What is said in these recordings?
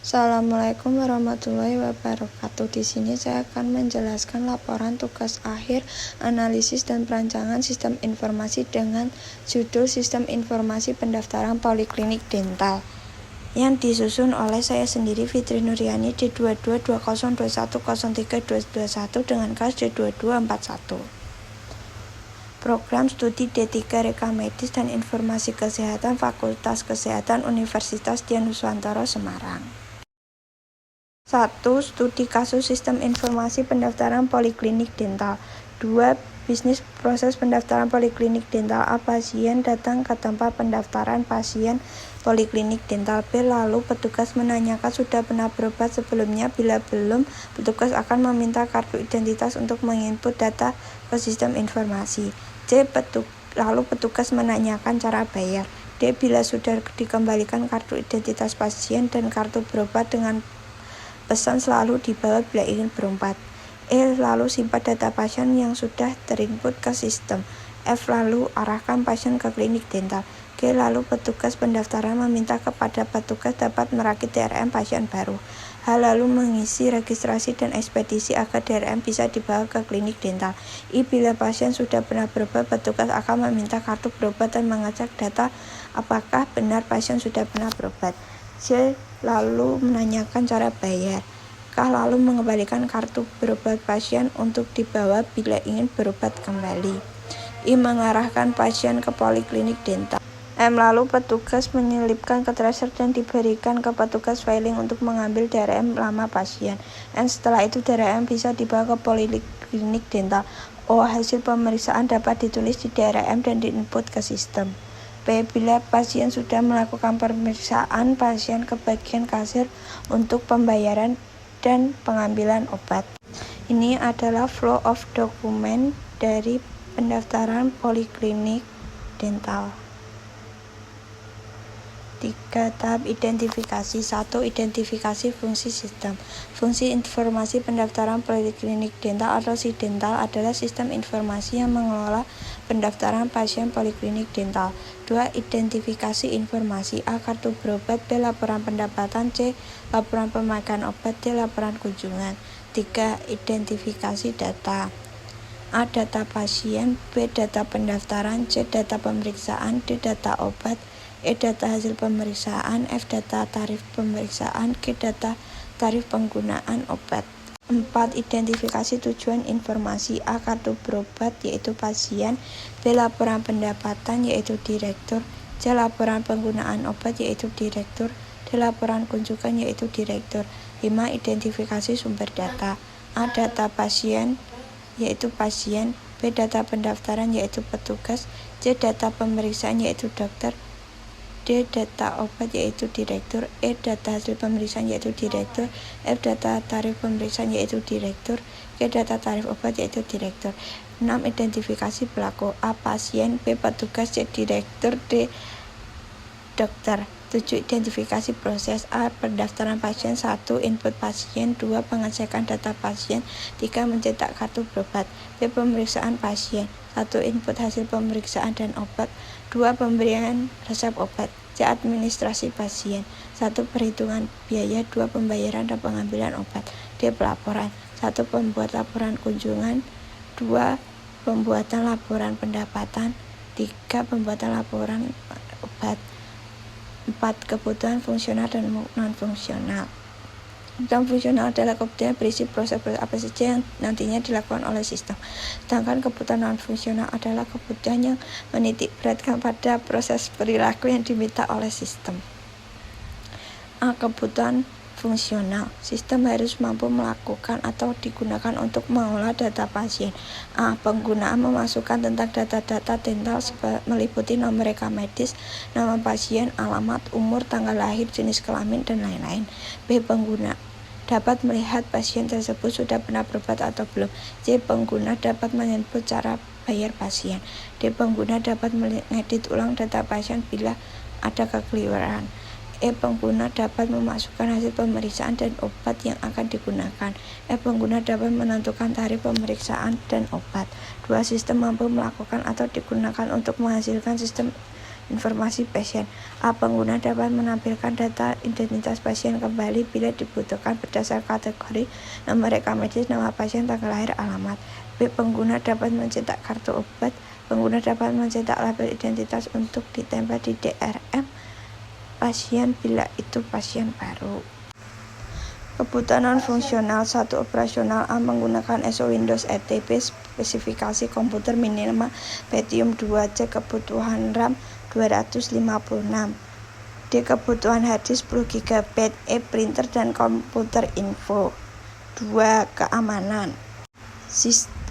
Assalamualaikum warahmatullahi wabarakatuh. Di sini saya akan menjelaskan laporan tugas akhir analisis dan perancangan sistem informasi dengan judul Sistem Informasi Pendaftaran Poliklinik Dental yang disusun oleh saya sendiri Fitri Nuryani D2220210321 dengan KAS D2241. Program Studi D3 Reka Medis dan Informasi Kesehatan Fakultas Kesehatan Universitas Dian Nuswantoro Semarang. 1. Studi kasus sistem informasi pendaftaran poliklinik dental. 2. Bisnis proses pendaftaran poliklinik dental. A. Pasien datang ke tempat pendaftaran pasien poliklinik dental. B. Lalu petugas menanyakan sudah pernah berobat sebelumnya. Bila belum, petugas akan meminta kartu identitas untuk menginput data ke sistem informasi. C. Lalu petugas menanyakan cara bayar. D. Bila sudah dikembalikan kartu identitas pasien dan kartu berobat dengan pesan selalu dibawa bila ingin berobat. E. Lalu simpan data pasien yang sudah terinput ke sistem. F. Lalu arahkan pasien ke klinik dental. G. Lalu petugas pendaftaran meminta kepada petugas dapat merakit DRM pasien baru. H. Lalu mengisi registrasi dan ekspedisi agar DRM bisa dibawa ke klinik dental. I. Bila pasien sudah pernah berobat, petugas akan meminta kartu berobat dan mengecek data apakah benar pasien sudah pernah berobat. C. Lalu menanyakan cara bayar. K. Lalu mengembalikan kartu berobat pasien untuk dibawa bila ingin berobat kembali. I. Mengarahkan pasien ke poliklinik dental. M. Lalu petugas menyelipkan ke tracer dan diberikan ke petugas filing untuk mengambil DRM lama pasien. N. Setelah itu DRM bisa dibawa ke poliklinik dental. O. Hasil pemeriksaan dapat ditulis di DRM dan diinput ke sistem. P. Bila pasien sudah melakukan pemeriksaan pasien ke bagian kasir untuk pembayaran dan pengambilan obat. Ini adalah flow of dokumen dari pendaftaran poliklinik dental. 3. Tahap identifikasi. 1. Identifikasi fungsi sistem. Fungsi informasi pendaftaran poliklinik dental atau SIDental adalah sistem informasi yang mengelola pendaftaran pasien poliklinik dental. 2. Identifikasi informasi. A. Kartu berobat. B. Laporan pendapatan. C. Laporan pemakaian obat. D. Laporan kunjungan. 3. Identifikasi data. A. Data pasien. B. Data pendaftaran. C. Data pemeriksaan. D. Data obat. E. Data hasil pemeriksaan. F. Data tarif pemeriksaan. G. Data tarif penggunaan obat. 4. Identifikasi tujuan informasi. A. Kartu berobat yaitu pasien. B. Laporan pendapatan yaitu direktur. C. Laporan penggunaan obat yaitu direktur. D. Laporan kunjungan yaitu direktur. 5. Identifikasi sumber data. A. Data pasien yaitu pasien. B. Data pendaftaran yaitu petugas. C. Data pemeriksaan yaitu dokter. D. Data obat yaitu direktur. E. Data hasil pemeriksaan yaitu direktur. F. Data tarif pemeriksaan yaitu direktur. G. Data tarif obat yaitu direktur. 6. Identifikasi pelaku. A. Pasien. B. Petugas. C. Direktur. D. Dokter. 7. Identifikasi proses. A. Pendaftaran pasien. 1. Input pasien. 2. Pengecekan data pasien. 3. Mencetak kartu berobat. B. Pemeriksaan pasien. 1. Input hasil pemeriksaan dan obat. 2. Pemberian resep obat. C. Administrasi pasien. 1. Perhitungan biaya. 2. Pembayaran dan pengambilan obat. D. Pelaporan. 1. Pembuat laporan kunjungan. 2. Pembuatan laporan pendapatan. 3. Pembuatan laporan obat. 4. Kebutuhan fungsional dan non-fungsional. Kebutuhan fungsional adalah kebutuhan berisi proses-proses apa saja yang nantinya dilakukan oleh sistem. Sedangkan kebutuhan non-fungsional adalah kebutuhan yang menitik beratkan pada proses perilaku yang diminta oleh sistem. A. Kebutuhan fungsional. Sistem harus mampu melakukan atau digunakan untuk mengolah data pasien. A. Penggunaan memasukkan tentang data-data dental meliputi nomor reka medis, nama pasien, alamat, umur, tanggal lahir, jenis kelamin, dan lain-lain. B. Pengguna dapat melihat pasien tersebut sudah pernah berobat atau belum. C. Pengguna dapat menginput cara bayar pasien. D. Pengguna dapat mengedit ulang data pasien bila ada kekeliruan. E. Pengguna dapat memasukkan hasil pemeriksaan dan obat yang akan digunakan. F. Pengguna dapat menentukan tarif pemeriksaan dan obat. 2. Sistem mampu melakukan atau digunakan untuk menghasilkan sistem informasi pasien. A. Pengguna dapat menampilkan data identitas pasien kembali bila dibutuhkan berdasar kategori, nomor rekam medis, nama pasien, tanggal lahir, alamat. B. Pengguna dapat mencetak kartu obat. Pengguna dapat mencetak label identitas untuk ditempel di DRM pasien bila itu pasien baru. Kebutuhan non-fungsional 1. Operasional. A. Menggunakan SO Windows XP. Spesifikasi komputer minimal Pentium 2. C. Kebutuhan RAM 256. D. Kebutuhan harddisk 10 GB. E. Printer dan komputer info. 2. Keamanan.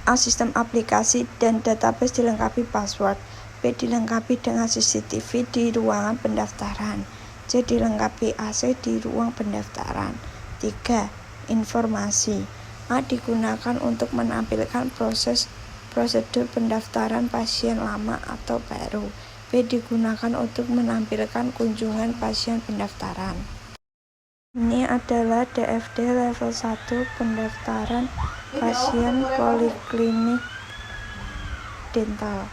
A. Sistem aplikasi dan database dilengkapi password. B. Dilengkapi dengan CCTV di ruangan pendaftaran. C. Dilengkapi AC di ruang pendaftaran. 3. Informasi. A. Digunakan untuk menampilkan prosedur pendaftaran pasien lama atau baru. B. Digunakan untuk menampilkan kunjungan pasien pendaftaran. Ini adalah DFD level 1 pendaftaran pasien poliklinik dental.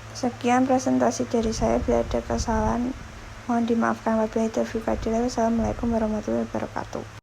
Sekian presentasi dari saya. Bila ada kesalahan mohon dimaafkan. Wabillahi taufiq wal hidayah. Wassalamualaikum warahmatullahi wabarakatuh.